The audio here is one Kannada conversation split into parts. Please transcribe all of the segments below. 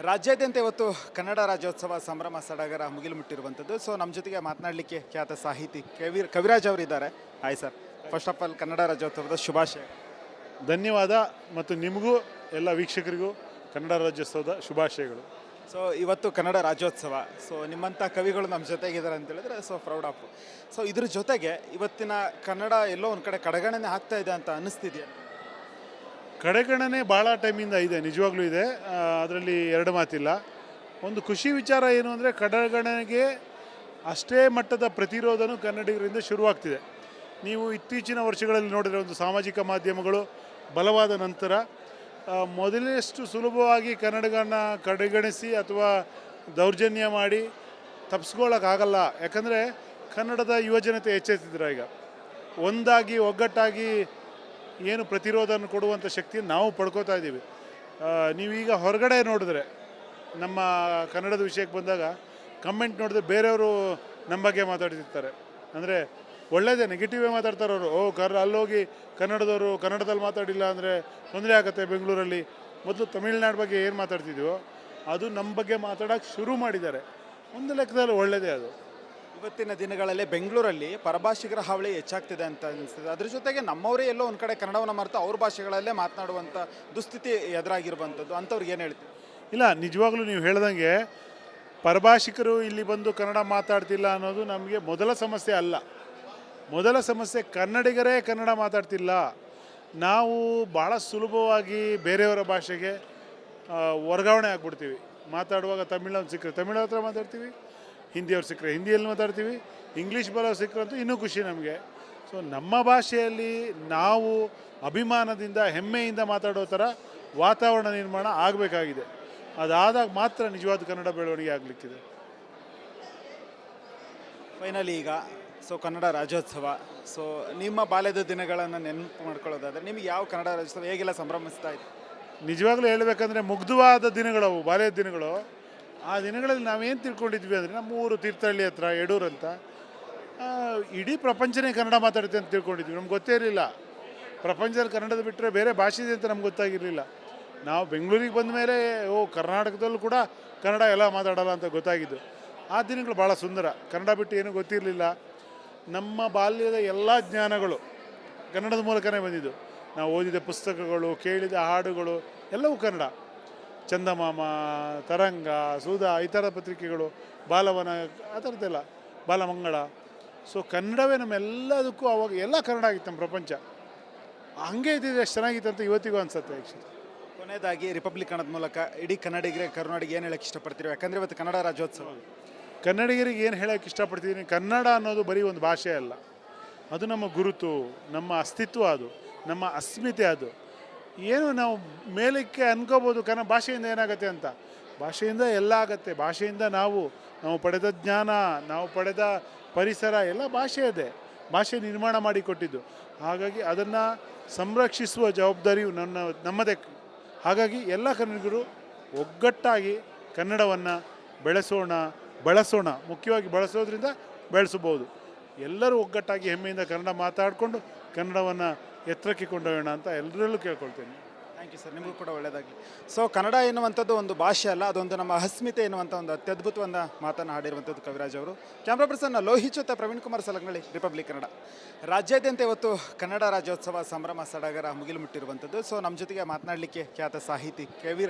ರಾಜ್ಯಾದ್ಯಂತ ಇವತ್ತು ಕನ್ನಡ ರಾಜ್ಯೋತ್ಸವ ಸಂಭ್ರಮ ಸಡಗರ ಮುಗಿಲು ಮುಟ್ಟಿರುವಂಥದ್ದು. ಸೊ ನಮ್ಮ ಜೊತೆಗೆ ಮಾತನಾಡಲಿಕ್ಕೆ ಖ್ಯಾತ ಸಾಹಿತಿ ಕವಿರಾಜ್ ಅವರು ಇದ್ದಾರೆ. Hi sir, first of all Kannada ರಾಜ್ಯೋತ್ಸವದ ಶುಭಾಶಯ. ಧನ್ಯವಾದ ಮತ್ತು ನಿಮಗೂ ಎಲ್ಲ ವೀಕ್ಷಕರಿಗೂ ಕನ್ನಡ ರಾಜ್ಯೋತ್ಸವದ ಶುಭಾಶಯಗಳು. ಸೊ ಇವತ್ತು ಕನ್ನಡ ರಾಜ್ಯೋತ್ಸವ, ಸೊ ನಿಮ್ಮಂಥ ಕವಿಗಳು ನಮ್ಮ ಜೊತೆಗಿದ್ದಾರೆ ಅಂತ ಹೇಳಿದ್ರೆ ಸೊ ಪ್ರೌಡ್ ಆಫ್. ಸೊ ಇದ್ರ ಜೊತೆಗೆ ಇವತ್ತಿನ ಕನ್ನಡ ಎಲ್ಲೋ ಒಂದು ಕಡೆ ಕಡೆಗಣನೆ ಆಗ್ತಾ ಇದೆ ಅಂತ ಅನ್ನಿಸ್ತಿದೆಯಾ? ಕಡೆಗಣನೆ ಭಾಳ ಟೈಮಿಂದ ಇದೆ, ನಿಜವಾಗ್ಲೂ ಇದೆ. ಅದರಲ್ಲಿ ಎರಡು ಮಾತಿಲ್ಲ. ಒಂದು ಖುಷಿ ವಿಚಾರ ಏನು ಅಂದರೆ ಕಡೆಗಣನೆಗೆ ಅಷ್ಟೇ ಮಟ್ಟದ ಪ್ರತಿರೋಧನೂ ಕನ್ನಡಿಗರಿಂದ ಶುರುವಾಗ್ತಿದೆ. ನೀವು ಇತ್ತೀಚಿನ ವರ್ಷಗಳಲ್ಲಿ ನೋಡಿದರೆ ಒಂದು ಸಾಮಾಜಿಕ ಮಾಧ್ಯಮಗಳು ಬಲವಾದ ನಂತರ ಮೊದಲಷ್ಟು ಸುಲಭವಾಗಿ ಕನ್ನಡಿಗರನ್ನ ಕಡೆಗಣಿಸಿ ಅಥವಾ ದೌರ್ಜನ್ಯ ಮಾಡಿ ತಪ್ಪಿಸ್ಕೊಳ್ಳೋಕ್ಕಾಗಲ್ಲ. ಯಾಕಂದರೆ ಕನ್ನಡದ ಯುವಜನತೆ ಎಚ್ಚೆತ್ತಿದ್ರೆ ಈಗ ಒಂದಾಗಿ ಒಗ್ಗಟ್ಟಾಗಿ ಏನು ಪ್ರತಿರೋಧನ ಕೊಡುವಂಥ ಶಕ್ತಿಯನ್ನು ನಾವು ಪಡ್ಕೋತಾ ಇದ್ದೀವಿ. ನೀವೀಗ ಹೊರಗಡೆ ನೋಡಿದ್ರೆ ನಮ್ಮ ಕನ್ನಡದ ವಿಷಯಕ್ಕೆ ಬಂದಾಗ ಕಮೆಂಟ್ ನೋಡಿದ್ರೆ ಬೇರೆಯವರು ನಮ್ಮ ಬಗ್ಗೆ ಮಾತಾಡ್ತಿರ್ತಾರೆ. ಅಂದರೆ ಒಳ್ಳೆಯದೇ, ನೆಗೆಟಿವೇ ಮಾತಾಡ್ತಾರೆ ಅವರು. ಅಲ್ಲೋಗಿ ಕನ್ನಡದವರು ಕನ್ನಡದಲ್ಲಿ ಮಾತಾಡಿಲ್ಲ ಅಂದರೆ ತೊಂದರೆ ಆಗುತ್ತೆ ಬೆಂಗಳೂರಲ್ಲಿ. ಮೊದಲು ತಮಿಳ್ನಾಡು ಬಗ್ಗೆ ಏನು ಮಾತಾಡ್ತಿದ್ವೋ ಅದು ನಮ್ಮ ಬಗ್ಗೆ ಮಾತಾಡೋಕ್ಕೆ ಶುರು ಮಾಡಿದ್ದಾರೆ. ಒಂದು ಲೆಕ್ಕದಲ್ಲಿ ಒಳ್ಳೆಯದೇ ಅದು. ಇವತ್ತಿನ ದಿನಗಳಲ್ಲಿ ಬೆಂಗಳೂರಲ್ಲಿ ಪರಭಾಷಿಗರ ಹಾವಳಿ ಹೆಚ್ಚಾಗ್ತಿದೆ ಅಂತ ಅನಿಸ್ತದೆ. ಅದ್ರ ಜೊತೆಗೆ ನಮ್ಮವರೇ ಎಲ್ಲೋ ಒಂದು ಕಡೆ ಕನ್ನಡವನ್ನು ಮರೆತು ಅವ್ರ ಭಾಷೆಗಳಲ್ಲೇ ಮಾತನಾಡುವಂಥ ದುಸ್ಥಿತಿ ಎದುರಾಗಿರುವಂಥದ್ದು. ಅಂಥವ್ರಿಗೆ ಏನು ಹೇಳ್ತೀವಿ? ಇಲ್ಲ, ನಿಜವಾಗ್ಲೂ ನೀವು ಹೇಳ್ದಂಗೆ ಪರಭಾಷಿಕರು ಇಲ್ಲಿ ಬಂದು ಕನ್ನಡ ಮಾತಾಡ್ತಿಲ್ಲ ಅನ್ನೋದು ನಮಗೆ ಮೊದಲ ಸಮಸ್ಯೆ ಅಲ್ಲ. ಮೊದಲ ಸಮಸ್ಯೆ ಕನ್ನಡಿಗರೇ ಕನ್ನಡ ಮಾತಾಡ್ತಿಲ್ಲ. ನಾವು ಭಾಳ ಸುಲಭವಾಗಿ ಬೇರೆಯವರ ಭಾಷೆಗೆ ವರ್ಗಾವಣೆ ಆಗ್ಬಿಡ್ತೀವಿ. ಮಾತಾಡುವಾಗ ತಮಿಳವ್ರು ಸಿಕ್ಕರೆ ತಮಿಳ್ ಹತ್ರ ಮಾತಾಡ್ತೀವಿ, ಹಿಂದಿಯವ್ರು ಸಿಕ್ಕರೆ ಹಿಂದಿಯಲ್ಲಿ ಮಾತಾಡ್ತೀವಿ, ಇಂಗ್ಲೀಷ್ ಬರೋರು ಸಿಕ್ಕರಂತೂ ಇನ್ನೂ ಖುಷಿ ನಮಗೆ. ಸೊ ನಮ್ಮ ಭಾಷೆಯಲ್ಲಿ ನಾವು ಅಭಿಮಾನದಿಂದ ಹೆಮ್ಮೆಯಿಂದ ಮಾತಾಡೋ ಥರ ವಾತಾವರಣ ನಿರ್ಮಾಣ ಆಗಬೇಕಾಗಿದೆ. ಅದಾದಾಗ ಮಾತ್ರ ನಿಜವಾದ ಕನ್ನಡ ಬೆಳವಣಿಗೆ ಆಗಲಿಕ್ಕಿದೆ. ಫೈನಲಿ ಈಗ ಸೊ ಕನ್ನಡ ರಾಜ್ಯೋತ್ಸವ, ಸೊ ನಿಮ್ಮ ಬಾಲ್ಯದ ದಿನಗಳನ್ನು ನೆನಪು ಮಾಡ್ಕೊಳ್ಳೋದಾದರೆ ನಿಮಗೆ ಯಾವ ಕನ್ನಡ ರಾಜ್ಯೋತ್ಸವ ಹೇಗೆಲ್ಲ ಸಂಭ್ರಮಿಸ್ತಾ ಇತ್ತು? ನಿಜವಾಗ್ಲೂ ಹೇಳಬೇಕಂದ್ರೆ ಮುಗ್ಧವಾದ ದಿನಗಳು ಅವು, ಬಾಲ್ಯದ ದಿನಗಳು. ಆ ದಿನಗಳಲ್ಲಿ ನಾವೇನು ತಿಳ್ಕೊಂಡಿದ್ವಿ ಅಂದರೆ ನಮ್ಮ ಊರು ತೀರ್ಥಹಳ್ಳಿ ಹತ್ರ ಯಡೂರು ಅಂತ, ಇಡೀ ಪ್ರಪಂಚನೇ ಕನ್ನಡ ಮಾತಾಡುತ್ತೆ ಅಂತ ತಿಳ್ಕೊಂಡಿದ್ವಿ. ನಮ್ಗೆ ಗೊತ್ತೇ ಇರಲಿಲ್ಲ ಪ್ರಪಂಚದಲ್ಲಿ ಕನ್ನಡದ ಬಿಟ್ಟರೆ ಬೇರೆ ಭಾಷೆ ಇದೆ ಅಂತ ನಮ್ಗೆ ಗೊತ್ತಾಗಿರಲಿಲ್ಲ. ನಾವು ಬೆಂಗಳೂರಿಗೆ ಬಂದ ಮೇಲೆ ಕರ್ನಾಟಕದಲ್ಲೂ ಕೂಡ ಕನ್ನಡ ಎಲ್ಲ ಮಾತಾಡೋಲ್ಲ ಅಂತ ಗೊತ್ತಾಗಿದ್ದು. ಆ ದಿನಗಳು ಭಾಳ ಸುಂದರ. ಕನ್ನಡ ಬಿಟ್ಟು ಏನೂ ಗೊತ್ತಿರಲಿಲ್ಲ. ನಮ್ಮ ಬಾಲ್ಯದ ಎಲ್ಲ ಜ್ಞಾನಗಳು ಕನ್ನಡದ ಮೂಲಕನೇ ಬಂದಿದ್ದು. ನಾವು ಓದಿದ ಪುಸ್ತಕಗಳು, ಕೇಳಿದ ಹಾಡುಗಳು ಎಲ್ಲವೂ ಕನ್ನಡ. ಚಂದಮಾಮ, ತರಂಗ, ಸುಧಾ, ಈ ಥರ ಪತ್ರಿಕೆಗಳು, ಬಾಲವನ, ಆ ಥರದ್ದೆಲ್ಲ, ಬಾಲಮಂಗಳ. ಸೊ ಕನ್ನಡವೇ ನಮ್ಮೆಲ್ಲದಕ್ಕೂ ಅವಾಗ ಎಲ್ಲ ಕನ್ನಡ ಆಗಿತ್ತು. ನಮ್ಮ ಪ್ರಪಂಚ ಹಂಗೆ ಇದ್ದಿದ್ದು ಎಷ್ಟು ಚೆನ್ನಾಗಿತ್ತು ಅಂತ ಇವತ್ತಿಗೂ ಅನಿಸುತ್ತೆ. ಆ್ಯಕ್ಚುಲಿ ಕೊನೆಯದಾಗಿ ರಿಪಬ್ಲಿಕ್ ಕನ್ನಡದ ಮೂಲಕ ಇಡೀ ಕನ್ನಡಿಗರಿಗೆ ಕರುನಾಡಿಗೆ ಏನು ಹೇಳೋಕ್ಕೆ ಇಷ್ಟಪಡ್ತೀವಿ? ಯಾಕಂದರೆ ಇವತ್ತು ಕನ್ನಡ ರಾಜ್ಯೋತ್ಸವ. ಕನ್ನಡಿಗರಿಗೆ ಏನು ಹೇಳೋಕ್ಕೆ ಇಷ್ಟಪಡ್ತಿದ್ದೀನಿ, ಕನ್ನಡ ಅನ್ನೋದು ಬರೀ ಒಂದು ಭಾಷೆ ಅಲ್ಲ, ಅದು ನಮ್ಮ ಗುರುತು, ನಮ್ಮ ಅಸ್ತಿತ್ವ, ಅದು ನಮ್ಮ ಅಸ್ಮಿತೆ. ಅದು ಏನು ನಾವು ಮೇಲಕ್ಕೆ ಅನ್ಕೋಬೋದು ಭಾಷೆಯಿಂದ ಏನಾಗುತ್ತೆ ಅಂತ. ಭಾಷೆಯಿಂದ ಎಲ್ಲ ಆಗುತ್ತೆ. ಭಾಷೆಯಿಂದ ನಾವು ಪಡೆದ ಜ್ಞಾನ, ನಾವು ಪಡೆದ ಪರಿಸರ ಎಲ್ಲ ಭಾಷೆ ಇದೆ. ಭಾಷೆ ನಿರ್ಮಾಣ ಮಾಡಿಕೊಟ್ಟಿದ್ದು. ಹಾಗಾಗಿ ಅದನ್ನು ಸಂರಕ್ಷಿಸುವ ಜವಾಬ್ದಾರಿಯು ನಮ್ಮದೇ. ಹಾಗಾಗಿ ಎಲ್ಲ ಕನ್ನಡಿಗರು ಒಗ್ಗಟ್ಟಾಗಿ ಕನ್ನಡವನ್ನು ಬಳಸೋಣ. ಮುಖ್ಯವಾಗಿ ಬಳಸೋದ್ರಿಂದ ಬೆಳೆಸಬಹುದು. ಎಲ್ಲರೂ ಒಗ್ಗಟ್ಟಾಗಿ ಹೆಮ್ಮೆಯಿಂದ ಕನ್ನಡ ಮಾತಾಡಿಕೊಂಡು ಕನ್ನಡವನ್ನು ಎತ್ತರಕ್ಕೆ ಕೊಂಡೊಯ್ಯೋಣ ಅಂತ ಎಲ್ಲರಲ್ಲೂ ಕೇಳ್ಕೊಳ್ತೇನೆ. ಥ್ಯಾಂಕ್ ಯು ಸರ್, ನಿಮಗೂ ಕೂಡ ಒಳ್ಳೆಯದಾಗಲಿ. ಸೊ ಕನ್ನಡ ಎನ್ನುವಂಥದ್ದು ಒಂದು ಭಾಷೆ ಅಲ್ಲ, ಅದೊಂದು ನಮ್ಮ ಅಸ್ಮಿತೆ ಎನ್ನುವಂಥ ಒಂದು ಅತ್ಯದ್ಭುತವಾದ ಮಾತನ್ನು ಹಾಡಿರುವಂಥದ್ದು ಕವಿರಾಜ್ ಅವರು. ಕ್ಯಾಮ್ರಾ ಪರ್ಸನ್ ಲೋಹಿತ್ ಜೊತೆ ಪ್ರವೀಣ್ ಕುಮಾರ್ ಸಲಂಗಳಿ, ರಿಪಬ್ಲಿಕ್ ಕನ್ನಡ. ರಾಜ್ಯಾದ್ಯಂತ ಇವತ್ತು ಕನ್ನಡ ರಾಜ್ಯೋತ್ಸವ ಸಂಭ್ರಮ ಸಡಗರ ಮುಗಿಲು ಮುಟ್ಟಿರುವಂಥದ್ದು. ಸೊ ನಮ್ಮ ಜೊತೆಗೆ ಮಾತನಾಡಲಿಕ್ಕೆ ಖ್ಯಾತ ಸಾಹಿತಿ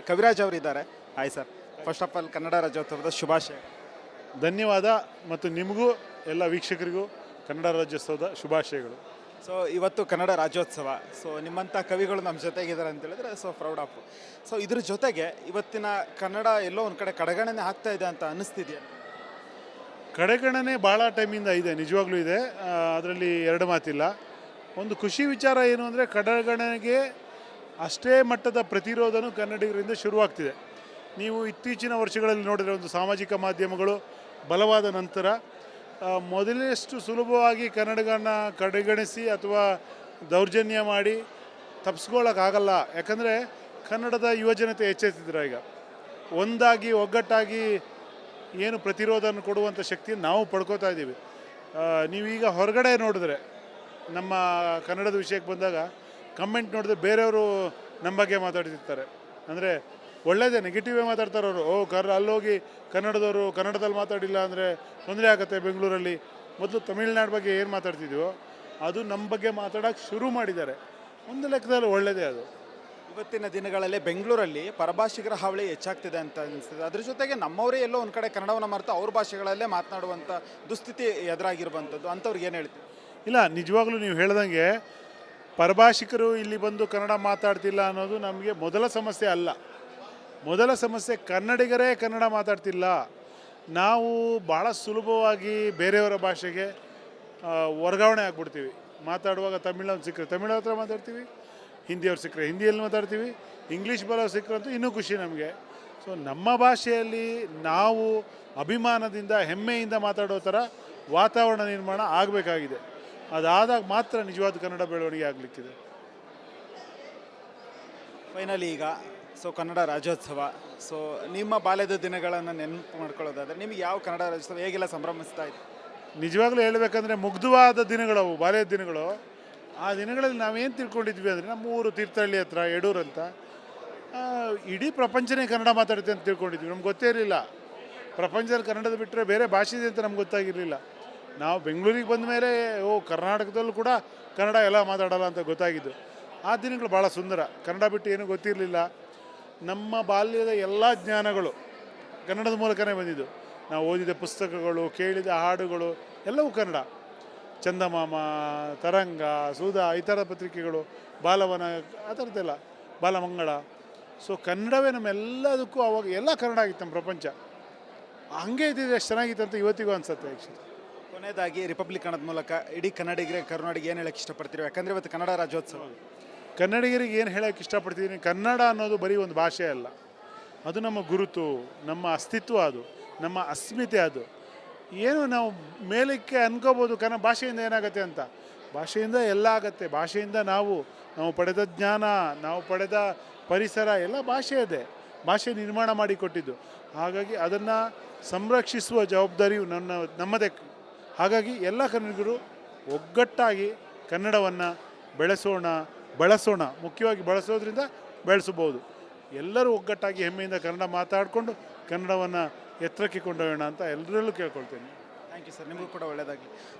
ಕವಿರಾಜ್ ಅವರು ಇದ್ದಾರೆ. Hi sir, first of all Kannada ರಾಜ್ಯೋತ್ಸವದ ಶುಭಾಶಯ. ಧನ್ಯವಾದ ಮತ್ತು ನಿಮಗೂ ಎಲ್ಲ ವೀಕ್ಷಕರಿಗೂ ಕನ್ನಡ ರಾಜ್ಯೋತ್ಸವದ ಶುಭಾಶಯಗಳು. ಸೊ ಇವತ್ತು ಕನ್ನಡ ರಾಜ್ಯೋತ್ಸವ, ಸೊ ನಿಮ್ಮಂಥ ಕವಿಗಳು ನಮ್ಮ ಜೊತೆಗಿದ್ದಾರೆ ಅಂತ ಹೇಳಿದ್ರೆ ಸೊ ಪ್ರೌಡ್ ಆಫ್. ಸೊ ಇದ್ರ ಜೊತೆಗೆ ಇವತ್ತಿನ ಕನ್ನಡ ಎಲ್ಲೋ ಒಂದು ಕಡೆ ಕಡೆಗಣನೆ ಆಗ್ತಾ ಇದೆ ಅಂತ ಅನ್ನಿಸ್ತಿದೆಯಾ? ಕಡೆಗಣನೆ ಭಾಳ ಟೈಮಿಂದ ಇದೆ, ನಿಜವಾಗ್ಲೂ ಇದೆ. ಅದರಲ್ಲಿ ಎರಡು ಮಾತಿಲ್ಲ. ಒಂದು ಖುಷಿ ವಿಚಾರ ಏನು ಅಂದರೆ ಕಡೆಗಣನೆಗೆ ಅಷ್ಟೇ ಮಟ್ಟದ ಪ್ರತಿರೋಧನೂ ಕನ್ನಡಿಗರಿಂದ ಶುರುವಾಗ್ತಿದೆ. ನೀವು ಇತ್ತೀಚಿನ ವರ್ಷಗಳಲ್ಲಿ ನೋಡಿದರೆ ಒಂದು ಸಾಮಾಜಿಕ ಮಾಧ್ಯಮಗಳು ಬಲವಾದ ನಂತರ ಮೊದಲಷ್ಟು ಸುಲಭವಾಗಿ ಕನ್ನಡಿಗರನ್ನ ಕಡೆಗಣಿಸಿ ಅಥವಾ ದೌರ್ಜನ್ಯ ಮಾಡಿ ತಪ್ಪಿಸ್ಕೊಳ್ಳೋಕ್ಕಾಗಲ್ಲ. ಯಾಕಂದರೆ ಕನ್ನಡದ ಯುವಜನತೆ ಎಚ್ಚೆತ್ತಿದ್ರೆ ಈಗ ಒಂದಾಗಿ ಒಗ್ಗಟ್ಟಾಗಿ ಏನು ಪ್ರತಿರೋಧನ ಕೊಡುವಂಥ ಶಕ್ತಿಯನ್ನು ನಾವು ಪಡ್ಕೋತಾ ಇದ್ದೀವಿ. ನೀವೀಗ ಹೊರಗಡೆ ನೋಡಿದ್ರೆ ನಮ್ಮ ಕನ್ನಡದ ವಿಷಯಕ್ಕೆ ಬಂದಾಗ ಕಮೆಂಟ್ ನೋಡಿದ್ರೆ ಬೇರೆಯವರು ನಮ್ಮ ಬಗ್ಗೆ ಮಾತಾಡ್ತಿರ್ತಾರೆ. ಅಂದರೆ ಒಳ್ಳೇದೇ, ನೆಗೆಟಿವೇ ಮಾತಾಡ್ತಾರೆ ಅವರು. ಅಲ್ಲೋಗಿ ಕನ್ನಡದವರು ಕನ್ನಡದಲ್ಲಿ ಮಾತಾಡಿಲ್ಲ ಅಂದರೆ ತೊಂದರೆ ಆಗುತ್ತೆ ಬೆಂಗಳೂರಲ್ಲಿ. ಮೊದಲು ತಮಿಳ್ನಾಡು ಬಗ್ಗೆ ಏನು ಮಾತಾಡ್ತಿದ್ವೋ ಅದು ನಮ್ಮ ಬಗ್ಗೆ ಮಾತಾಡೋಕ್ಕೆ ಶುರು ಮಾಡಿದ್ದಾರೆ. ಒಂದು ಲೆಕ್ಕದಲ್ಲಿ ಒಳ್ಳೆಯದೇ ಅದು. ಇವತ್ತಿನ ದಿನಗಳಲ್ಲಿ ಬೆಂಗಳೂರಲ್ಲಿ ಪರಭಾಷಿಗರ ಹಾವಳಿ ಹೆಚ್ಚಾಗ್ತಿದೆ ಅಂತ ಅನಿಸ್ತದೆ. ಅದ್ರ ಜೊತೆಗೆ ನಮ್ಮವರೇ ಎಲ್ಲೋ ಒಂದು ಕಡೆ ಕನ್ನಡವನ್ನು ಮರೆತು ಅವ್ರ ಭಾಷೆಗಳಲ್ಲೇ ಮಾತನಾಡುವಂಥ ದುಸ್ಥಿತಿ ಎದುರಾಗಿರುವಂಥದ್ದು. ಅಂಥವ್ರಿಗೆ ಏನು ಹೇಳ್ತೀವಿ? ಇಲ್ಲ, ನಿಜವಾಗ್ಲೂ ನೀವು ಹೇಳ್ದಂಗೆ ಪರಭಾಷಿಕರು ಇಲ್ಲಿ ಬಂದು ಕನ್ನಡ ಮಾತಾಡ್ತಿಲ್ಲ ಅನ್ನೋದು ನಮಗೆ ಮೊದಲ ಸಮಸ್ಯೆ ಅಲ್ಲ. ಮೊದಲ ಸಮಸ್ಯೆ ಕನ್ನಡಿಗರೇ ಕನ್ನಡ ಮಾತಾಡ್ತಿಲ್ಲ. ನಾವು ಭಾಳ ಸುಲಭವಾಗಿ ಬೇರೆಯವರ ಭಾಷೆಗೆ ವರ್ಗಾವಣೆ ಆಗ್ಬಿಡ್ತೀವಿ. ಮಾತಾಡುವಾಗ ತಮಿಳವ್ರು ಸಿಕ್ಕರೆ ತಮಿಳ್ ಹತ್ರ ಮಾತಾಡ್ತೀವಿ, ಹಿಂದಿಯವ್ರು ಸಿಕ್ಕರೆ ಹಿಂದಿಯಲ್ಲಿ ಮಾತಾಡ್ತೀವಿ, ಇಂಗ್ಲೀಷ್ ಬರೋರು ಸಿಕ್ಕರಂತೂ ಇನ್ನೂ ಖುಷಿ ನಮಗೆ. ಸೊ ನಮ್ಮ ಭಾಷೆಯಲ್ಲಿ ನಾವು ಅಭಿಮಾನದಿಂದ ಹೆಮ್ಮೆಯಿಂದ ಮಾತಾಡೋ ಥರ ವಾತಾವರಣ ನಿರ್ಮಾಣ ಆಗಬೇಕಾಗಿದೆ. ಅದಾದಾಗ ಮಾತ್ರ ನಿಜವಾದ ಕನ್ನಡ ಬೆಳವಣಿಗೆ ಆಗಲಿಕ್ಕಿದೆ. ಫೈನಲಿ ಈಗ ಕನ್ನಡ ರಾಜ್ಯೋತ್ಸವ. ನಿಮ್ಮ ಬಾಲ್ಯದ ದಿನಗಳನ್ನು ನೆನಪು ಮಾಡ್ಕೊಳ್ಳೋದಾದರೆ ನಿಮಗೆ ಯಾವ ಕನ್ನಡ ರಾಜ್ಯೋತ್ಸವ ಹೇಗೆಲ್ಲ ಸಂಭ್ರಮಿಸ್ತಾ ಇದೆ? ನಿಜವಾಗ್ಲೂ ಹೇಳಬೇಕಂದ್ರೆ ಮುಗ್ಧವಾದ ದಿನಗಳು ಅವು, ಬಾಲ್ಯದ ದಿನಗಳು. ಆ ದಿನಗಳಲ್ಲಿ ನಾವೇನು ತಿಳ್ಕೊಂಡಿದ್ವಿ ಅಂದರೆ ನಮ್ಮ ಊರು ತೀರ್ಥಹಳ್ಳಿ ಹತ್ರ ಯಡೂರು ಅಂತ, ಇಡೀ ಪ್ರಪಂಚನೇ ಕನ್ನಡ ಮಾತಾಡುತ್ತೆ ಅಂತ ತಿಳ್ಕೊಂಡಿದ್ವಿ. ನಮ್ಗೆ ಗೊತ್ತೇ ಇರಲಿಲ್ಲ ಪ್ರಪಂಚದಲ್ಲಿ ಕನ್ನಡದ ಬಿಟ್ಟರೆ ಬೇರೆ ಭಾಷೆ ಇದೆ ಅಂತ ನಮ್ಗೆ ಗೊತ್ತಾಗಿರಲಿಲ್ಲ. ನಾವು ಬೆಂಗಳೂರಿಗೆ ಬಂದ ಮೇಲೆ ಕರ್ನಾಟಕದಲ್ಲೂ ಕೂಡ ಕನ್ನಡ ಎಲ್ಲ ಮಾತಾಡೋಲ್ಲ ಅಂತ ಗೊತ್ತಾಗಿದ್ದು. ಆ ದಿನಗಳು ಭಾಳ ಸುಂದರ. ಕನ್ನಡ ಬಿಟ್ಟು ಏನೂ ಗೊತ್ತಿರಲಿಲ್ಲ. ನಮ್ಮ ಬಾಲ್ಯದ ಎಲ್ಲ ಜ್ಞಾನಗಳು ಕನ್ನಡದ ಮೂಲಕನೇ ಬಂದಿದ್ದು. ನಾವು ಓದಿದ ಪುಸ್ತಕಗಳು, ಕೇಳಿದ ಹಾಡುಗಳು ಎಲ್ಲವೂ ಕನ್ನಡ. ಚಂದಮಾಮ, ತರಂಗ, ಸುಧಾ, ಈ ಥರ ಪತ್ರಿಕೆಗಳು, ಬಾಲವನ, ಆ ಥರದ್ದೆಲ್ಲ, ಬಾಲಮಂಗಳ. ಕನ್ನಡವೇ ನಮ್ಮೆಲ್ಲದಕ್ಕೂ ಅವಾಗ ಎಲ್ಲ ಕನ್ನಡ ಆಗಿತ್ತು. ನಮ್ಮ ಪ್ರಪಂಚ ಹಂಗೆ ಇದ್ದಿದ್ರೆ ಎಷ್ಟು ಚೆನ್ನಾಗಿತ್ತು ಅಂತ ಇವತ್ತಿಗೂ ಅನಿಸುತ್ತೆ. ಆ್ಯಕ್ಚುಲಿ ಕೊನೆಯದಾಗಿ ರಿಪಬ್ಲಿಕ್ ಕನ್ನಡದ ಮೂಲಕ ಇಡೀ ಕನ್ನಡಿಗರಿಗೆ ಕರ್ನಾಟಕ ಏನು ಹೇಳೋಕ್ಕೆ ಇಷ್ಟಪಡ್ತೀವಿ? ಯಾಕಂದರೆ ಇವತ್ತು ಕನ್ನಡ ರಾಜ್ಯೋತ್ಸವ. ಕನ್ನಡಿಗರಿಗೆ ಏನು ಹೇಳೋಕ್ಕೆ ಇಷ್ಟಪಡ್ತಿದ್ದೀನಿ, ಕನ್ನಡ ಅನ್ನೋದು ಬರೀ ಒಂದು ಭಾಷೆ ಅಲ್ಲ, ಅದು ನಮ್ಮ ಗುರುತು, ನಮ್ಮ ಅಸ್ತಿತ್ವ, ಅದು ನಮ್ಮ ಅಸ್ಮಿತೆ. ಅದು ಏನು ನಾವು ಮೇಲಕ್ಕೆ ಅನ್ಕೋಬೋದು ಭಾಷೆಯಿಂದ ಏನಾಗುತ್ತೆ ಅಂತ. ಭಾಷೆಯಿಂದ ಎಲ್ಲ ಆಗುತ್ತೆ. ಭಾಷೆಯಿಂದ ನಾವು ಪಡೆದ ಜ್ಞಾನ, ನಾವು ಪಡೆದ ಪರಿಸರ ಎಲ್ಲ ಭಾಷೆ ಇದೆ. ಭಾಷೆ ನಿರ್ಮಾಣ ಮಾಡಿಕೊಟ್ಟಿದ್ದು. ಹಾಗಾಗಿ ಅದನ್ನು ಸಂರಕ್ಷಿಸುವ ಜವಾಬ್ದಾರಿಯು ನಮ್ಮದೇ. ಹಾಗಾಗಿ ಎಲ್ಲ ಕನ್ನಡಿಗರು ಒಗ್ಗಟ್ಟಾಗಿ ಕನ್ನಡವನ್ನು ಬಳಸೋಣ. ಮುಖ್ಯವಾಗಿ ಬಳಸೋದ್ರಿಂದ ಬೆಳೆಸಬಹುದು. ಎಲ್ಲರೂ ಒಗ್ಗಟ್ಟಾಗಿ ಹೆಮ್ಮೆಯಿಂದ ಕನ್ನಡ ಮಾತಾಡಿಕೊಂಡು ಕನ್ನಡವನ್ನು ಎತ್ತರಕ್ಕೆ ಕೊಂಡೊಯ್ಯೋಣ ಅಂತ ಎಲ್ಲರಲ್ಲೂ ಕೇಳ್ಕೊಳ್ತೇನೆ. Thank you sir. ನಿಮಗೂ ಕೂಡ ಒಳ್ಳೆಯದಾಗಲಿ.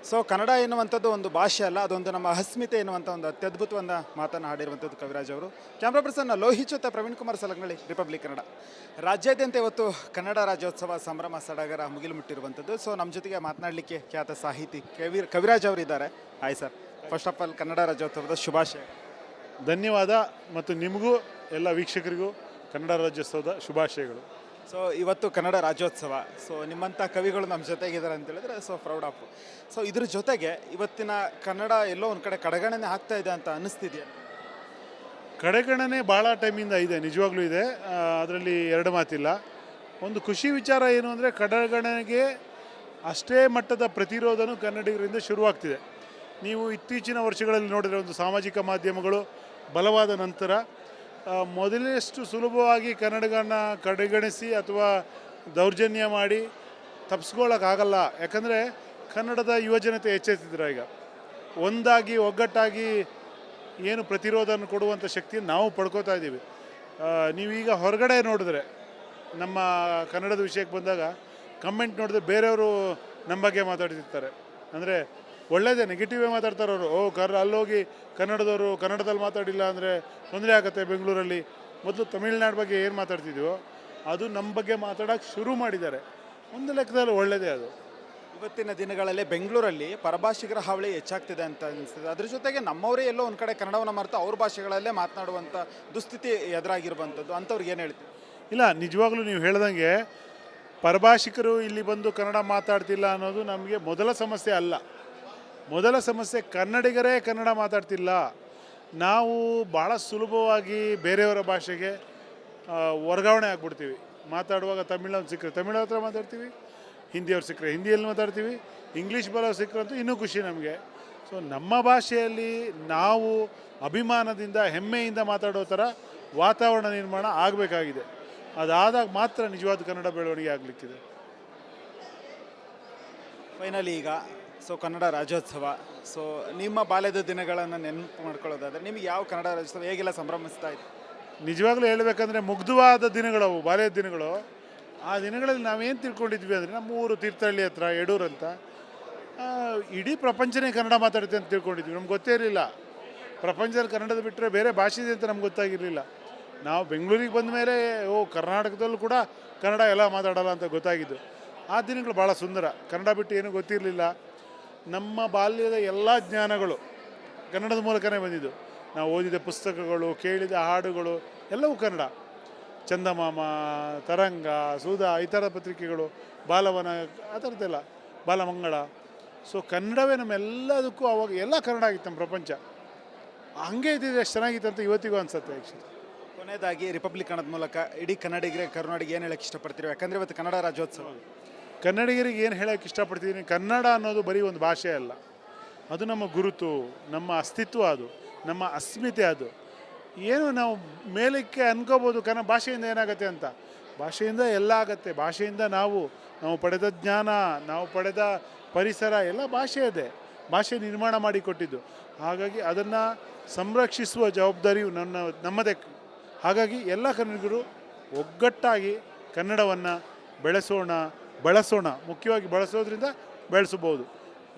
ಕನ್ನಡ ಎನ್ನುವಂಥದ್ದು ಒಂದು ಭಾಷೆ ಅಲ್ಲ, ಅದೊಂದು ನಮ್ಮ ಅಸ್ಮಿತೆ ಎನ್ನುವಂಥ ಒಂದು ಅತ್ಯದ್ಭುತವಾದ ಮಾತನ್ನು ಹಾಡಿರುವಂಥದ್ದು ಕವಿರಾಜ್ ಅವರು. ಕ್ಯಾಮ್ರಾ ಪರ್ಸನ್ ಲೋಹಿತ್ ಜೊತೆ ಪ್ರವೀಣ್ ಕುಮಾರ್ ಸಲಂಗಳಿ, ರಿಪಬ್ಲಿಕ್ ಕನ್ನಡ. ರಾಜ್ಯಾದ್ಯಂತ ಇವತ್ತು ಕನ್ನಡ ರಾಜ್ಯೋತ್ಸವ ಸಂಭ್ರಮ ಸಡಗರ ಮುಗಿಲು ಮುಟ್ಟಿರುವಂಥದ್ದು. ನಮ್ಮ ಜೊತೆಗೆ ಮಾತನಾಡಲಿಕ್ಕೆ ಖ್ಯಾತ ಸಾಹಿತಿ ಕವಿರಾಜ್ ಅವರು ಇದ್ದಾರೆ. Hi sir. First of all Kannada ರಾಜ್ಯೋತ್ಸವದ ಶುಭಾಶಯ. ಧನ್ಯವಾದ. ಮತ್ತು ನಿಮಗೂ ಎಲ್ಲ ವೀಕ್ಷಕರಿಗೂ ಕನ್ನಡ ರಾಜ್ಯೋತ್ಸವದ ಶುಭಾಶಯಗಳು. ಇವತ್ತು ಕನ್ನಡ ರಾಜ್ಯೋತ್ಸವ. ನಿಮ್ಮಂಥ ಕವಿಗಳು ನಮ್ಮ ಜೊತೆಗಿದ್ದಾರೆ ಅಂತ ಹೇಳಿದ್ರೆ ಪ್ರೌಡ್ ಆಫ್. ಇದ್ರ ಜೊತೆಗೆ ಇವತ್ತಿನ ಕನ್ನಡ ಎಲ್ಲೋ ಒಂದು ಕಡೆ ಕಡೆಗಣನೆ ಆಗ್ತಾ ಇದೆ ಅಂತ ಅನ್ನಿಸ್ತಿದೆಯಾ? ಕಡೆಗಣನೆ ಭಾಳ ಟೈಮಿಂದ ಇದೆ, ನಿಜವಾಗ್ಲೂ ಇದೆ. ಅದರಲ್ಲಿ ಎರಡು ಮಾತಿಲ್ಲ. ಒಂದು ಖುಷಿ ವಿಚಾರ ಏನು ಅಂದರೆ ಕಡೆಗಣನೆಗೆ ಅಷ್ಟೇ ಮಟ್ಟದ ಪ್ರತಿರೋಧನೂ ಕನ್ನಡಿಗರಿಂದ ಶುರುವಾಗ್ತಿದೆ. ನೀವು ಇತ್ತೀಚಿನ ವರ್ಷಗಳಲ್ಲಿ ನೋಡಿದರೆ ಒಂದು ಸಾಮಾಜಿಕ ಮಾಧ್ಯಮಗಳು ಬಲವಾದ ನಂತರ ಮೊದಲಷ್ಟು ಸುಲಭವಾಗಿ ಕನ್ನಡಿಗರನ್ನ ಕಡೆಗಣಿಸಿ ಅಥವಾ ದೌರ್ಜನ್ಯ ಮಾಡಿ ತಪ್ಪಿಸ್ಕೊಳ್ಳೋಕ್ಕಾಗಲ್ಲ. ಯಾಕಂದರೆ ಕನ್ನಡದ ಯುವಜನತೆ ಎಚ್ಚೆತ್ತಿದ್ರು. ಈಗ ಒಂದಾಗಿ ಒಗ್ಗಟ್ಟಾಗಿ ಏನು ಪ್ರತಿರೋಧನ ಕೊಡುವಂಥ ಶಕ್ತಿಯನ್ನು ನಾವು ಪಡ್ಕೋತಾ ಇದ್ದೀವಿ. ನೀವೀಗ ಹೊರಗಡೆ ನೋಡಿದ್ರೆ ನಮ್ಮ ಕನ್ನಡದ ವಿಷಯಕ್ಕೆ ಬಂದಾಗ ಕಮೆಂಟ್ ನೋಡಿದ್ರೆ ಬೇರೆಯವರು ನಮ್ಮ ಬಗ್ಗೆ ಮಾತಾಡ್ತಿರ್ತಾರೆ. ಅಂದರೆ ಒಳ್ಳೆಯದೇ, ನೆಗೆಟಿವೇ ಮಾತಾಡ್ತಾರೆ ಅವರು. ಅಲ್ಲೋಗಿ ಕನ್ನಡದವರು ಕನ್ನಡದಲ್ಲಿ ಮಾತಾಡಿಲ್ಲ ಅಂದರೆ ತೊಂದರೆ ಆಗುತ್ತೆ ಬೆಂಗಳೂರಲ್ಲಿ. ಮೊದಲು ತಮಿಳ್ನಾಡು ಬಗ್ಗೆ ಏನು ಮಾತಾಡ್ತಿದ್ವೋ ಅದು ನಮ್ಮ ಬಗ್ಗೆ ಮಾತಾಡೋಕ್ಕೆ ಶುರು ಮಾಡಿದ್ದಾರೆ. ಒಂದು ಲೆಕ್ಕದಲ್ಲಿ ಒಳ್ಳೆಯದೇ ಅದು. ಇವತ್ತಿನ ದಿನಗಳಲ್ಲಿ ಬೆಂಗಳೂರಲ್ಲಿ ಪರಭಾಷಿಗರ ಹಾವಳಿ ಹೆಚ್ಚಾಗ್ತಿದೆ ಅಂತ ಅನಿಸ್ತದೆ. ಅದ್ರ ಜೊತೆಗೆ ನಮ್ಮವರೇ ಎಲ್ಲೋ ಒಂದು ಕಡೆ ಕನ್ನಡವನ್ನು ಮರೆತು ಅವ್ರ ಭಾಷೆಗಳಲ್ಲೇ ಮಾತನಾಡುವಂಥ ದುಸ್ಥಿತಿ ಎದುರಾಗಿರುವಂಥದ್ದು. ಅಂಥವ್ರಿಗೆ ಏನು ಹೇಳ್ತೀವಿ? ಇಲ್ಲ, ನಿಜವಾಗ್ಲೂ ನೀವು ಹೇಳ್ದಂಗೆ ಪರಭಾಷಿಕರು ಇಲ್ಲಿ ಬಂದು ಕನ್ನಡ ಮಾತಾಡ್ತಿಲ್ಲ ಅನ್ನೋದು ನಮಗೆ ಮೊದಲ ಸಮಸ್ಯೆ ಅಲ್ಲ. ಮೊದಲ ಸಮಸ್ಯೆ ಕನ್ನಡಿಗರೇ ಕನ್ನಡ ಮಾತಾಡ್ತಿಲ್ಲ. ನಾವು ಭಾಳ ಸುಲಭವಾಗಿ ಬೇರೆಯವರ ಭಾಷೆಗೆ ವರ್ಗಾವಣೆ ಆಗ್ಬಿಡ್ತೀವಿ. ಮಾತಾಡುವಾಗ ತಮಿಳವ್ರು ಸಿಕ್ಕರೆ ತಮಿಳ್ ಹತ್ರ ಮಾತಾಡ್ತೀವಿ, ಹಿಂದಿಯವ್ರು ಸಿಕ್ಕರೆ ಹಿಂದಿಯಲ್ಲಿ ಮಾತಾಡ್ತೀವಿ, ಇಂಗ್ಲೀಷ್ ಬರೋರು ಸಿಕ್ಕರಂತೂ ಇನ್ನೂ ಖುಷಿ ನಮಗೆ. ನಮ್ಮ ಭಾಷೆಯಲ್ಲಿ ನಾವು ಅಭಿಮಾನದಿಂದ ಹೆಮ್ಮೆಯಿಂದ ಮಾತಾಡೋ ಥರ ವಾತಾವರಣ ನಿರ್ಮಾಣ ಆಗಬೇಕಾಗಿದೆ. ಅದಾದಾಗ ಮಾತ್ರ ನಿಜವಾದ ಕನ್ನಡ ಬೆಳವಣಿಗೆ ಆಗಲಿಕ್ಕಿದೆ. ಫೈನಲಿ ಈಗ ಕನ್ನಡ ರಾಜ್ಯೋತ್ಸವ. ನಿಮ್ಮ ಬಾಲ್ಯದ ದಿನಗಳನ್ನು ನೆನಪು ಮಾಡ್ಕೊಳ್ಳೋದಾದರೆ ನಿಮಗೆ ಯಾವ ಕನ್ನಡ ರಾಜ್ಯೋತ್ಸವ ಹೇಗೆಲ್ಲ ಸಂಭ್ರಮಿಸ್ತಾ ಇದೆ? ನಿಜವಾಗ್ಲೂ ಹೇಳ್ಬೇಕಂದ್ರೆ ಮುಗ್ಧವಾದ ದಿನಗಳವು, ಬಾಲ್ಯದ ದಿನಗಳು. ಆ ದಿನಗಳಲ್ಲಿ ನಾವೇನು ತಿಳ್ಕೊಂಡಿದ್ವಿ ಅಂದರೆ, ನಮ್ಮ ಊರು ತೀರ್ಥಹಳ್ಳಿ ಹತ್ರ ಯಡೂರು ಅಂತ, ಇಡೀ ಪ್ರಪಂಚನೇ ಕನ್ನಡ ಮಾತಾಡುತ್ತೆ ಅಂತ ತಿಳ್ಕೊಂಡಿದ್ವಿ. ನಮ್ಗೆ ಗೊತ್ತೇ ಇರಲಿಲ್ಲ ಪ್ರಪಂಚದಲ್ಲಿ ಕನ್ನಡದ ಬಿಟ್ಟರೆ ಬೇರೆ ಭಾಷೆ ಇದೆ ಅಂತ ನಮ್ಗೆ ಗೊತ್ತಾಗಿರಲಿಲ್ಲ. ನಾವು ಬೆಂಗಳೂರಿಗೆ ಬಂದ ಮೇಲೆ ಕರ್ನಾಟಕದಲ್ಲೂ ಕೂಡ ಕನ್ನಡ ಎಲ್ಲ ಮಾತಾಡಲ್ಲ ಅಂತ ಗೊತ್ತಾಗಿದ್ದು. ಆ ದಿನಗಳು ಭಾಳ ಸುಂದರ. ಕನ್ನಡ ಬಿಟ್ಟು ಏನೂ ಗೊತ್ತಿರಲಿಲ್ಲ. ನಮ್ಮ ಬಾಲ್ಯದ ಎಲ್ಲ ಜ್ಞಾನಗಳು ಕನ್ನಡದ ಮೂಲಕನೇ ಬಂದಿದ್ದು. ನಾವು ಓದಿದ ಪುಸ್ತಕಗಳು, ಕೇಳಿದ ಹಾಡುಗಳು ಎಲ್ಲವೂ ಕನ್ನಡ. ಚಂದಮಾಮ, ತರಂಗ, ಸುಧಾ, ಈ ಥರ ಪತ್ರಿಕೆಗಳು, ಬಾಲವನ, ಆ ಥರದ್ದೆಲ್ಲ, ಬಾಲಮಂಗಳ. ಸೊ ಕನ್ನಡವೇ ನಮ್ಮೆಲ್ಲದಕ್ಕೂ ಅವಾಗ ಎಲ್ಲ ಕನ್ನಡ ಆಗಿತ್ತು. ನಮ್ಮ ಪ್ರಪಂಚ ಹಂಗೆ ಇದ್ದಿದ್ರೆ ಎಷ್ಟು ಚೆನ್ನಾಗಿತ್ತು ಅಂತ ಇವತ್ತಿಗೂ ಅನಿಸುತ್ತೆ. ಆ್ಯಕ್ಚುಲಿ ಕೊನೆಯದಾಗಿ ರಿಪಬ್ಲಿಕ್ ಕನ್ನಡದ ಮೂಲಕ ಇಡೀ ಕನ್ನಡಿಗರೇ ಕರುನಾಡಿಗೆ ಏನು ಹೇಳಕ್ಕೆ ಇಷ್ಟಪಡ್ತೀರಿ? ಯಾಕಂದರೆ ಇವತ್ತು ಕನ್ನಡ ರಾಜ್ಯೋತ್ಸವ. ಕನ್ನಡಿಗರಿಗೆ ಏನು ಹೇಳೋಕ್ಕೆ ಇಷ್ಟಪಡ್ತೀನಿ, ಕನ್ನಡ ಅನ್ನೋದು ಬರೀ ಒಂದು ಭಾಷೆ ಅಲ್ಲ, ಅದು ನಮ್ಮ ಗುರುತು, ನಮ್ಮ ಅಸ್ತಿತ್ವ, ಅದು ನಮ್ಮ ಅಸ್ಮಿತೆ. ಅದು ಏನು ನಾವು ಮೇಲಕ್ಕೆ ಅನ್ಕೋಬೋದು ಭಾಷೆಯಿಂದ ಏನಾಗುತ್ತೆ ಅಂತ. ಭಾಷೆಯಿಂದ ಎಲ್ಲ ಆಗತ್ತೆ. ಭಾಷೆಯಿಂದ ನಾವು ಪಡೆದ ಜ್ಞಾನ, ನಾವು ಪಡೆದ ಪರಿಸರ ಎಲ್ಲ ಭಾಷೆ ಇದೆ. ಭಾಷೆ ನಿರ್ಮಾಣ ಮಾಡಿಕೊಟ್ಟಿದ್ದು. ಹಾಗಾಗಿ ಅದನ್ನು ಸಂರಕ್ಷಿಸುವ ಜವಾಬ್ದಾರಿಯು ನಮ್ಮದೇ. ಹಾಗಾಗಿ ಎಲ್ಲ ಕನ್ನಡಿಗರು ಒಗ್ಗಟ್ಟಾಗಿ ಕನ್ನಡವನ್ನು ಬಳಸೋಣ. ಮುಖ್ಯವಾಗಿ ಬಳಸೋದ್ರಿಂದ ಬೆಳೆಸಬಹುದು.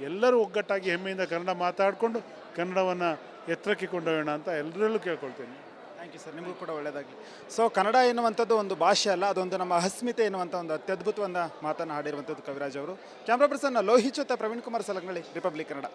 ಎಲ್ಲರೂ ಒಗ್ಗಟ್ಟಾಗಿ ಹೆಮ್ಮೆಯಿಂದ ಕನ್ನಡ ಮಾತಾಡಿಕೊಂಡು ಕನ್ನಡವನ್ನು ಎತ್ತರಕ್ಕೆ ಕೊಂಡೊಯ್ಯೋಣ ಅಂತ ಎಲ್ಲರಲ್ಲೂ ಕೇಳ್ಕೊಳ್ತೇನೆ. ಥ್ಯಾಂಕ್ ಯು ಸರ್, ನಿಮಗೂ ಕೂಡ ಒಳ್ಳೆಯದಾಗಲಿ. ಸೊ ಕನ್ನಡ ಎನ್ನುವಂಥದ್ದು ಒಂದು ಭಾಷೆ ಅಲ್ಲ, ಅದೊಂದು ನಮ್ಮ ಅಸ್ಮಿತೆ ಎನ್ನುವಂಥ ಒಂದು ಅತ್ಯದ್ಭುತವಾದ ಮಾತನ್ನು ಹಾಡಿರುವಂಥದ್ದು ಕವಿರಾಜ್ ಅವರು. ಕ್ಯಾಮ್ರಾ ಪರ್ಸನ್ ಲೋಹಿತ್ ಜೊತೆ ಪ್ರವೀಣ್ ಕುಮಾರ್ ಸಲಂಗಳಿ, ರಿಪಬ್ಲಿಕ್ ಕನ್ನಡ.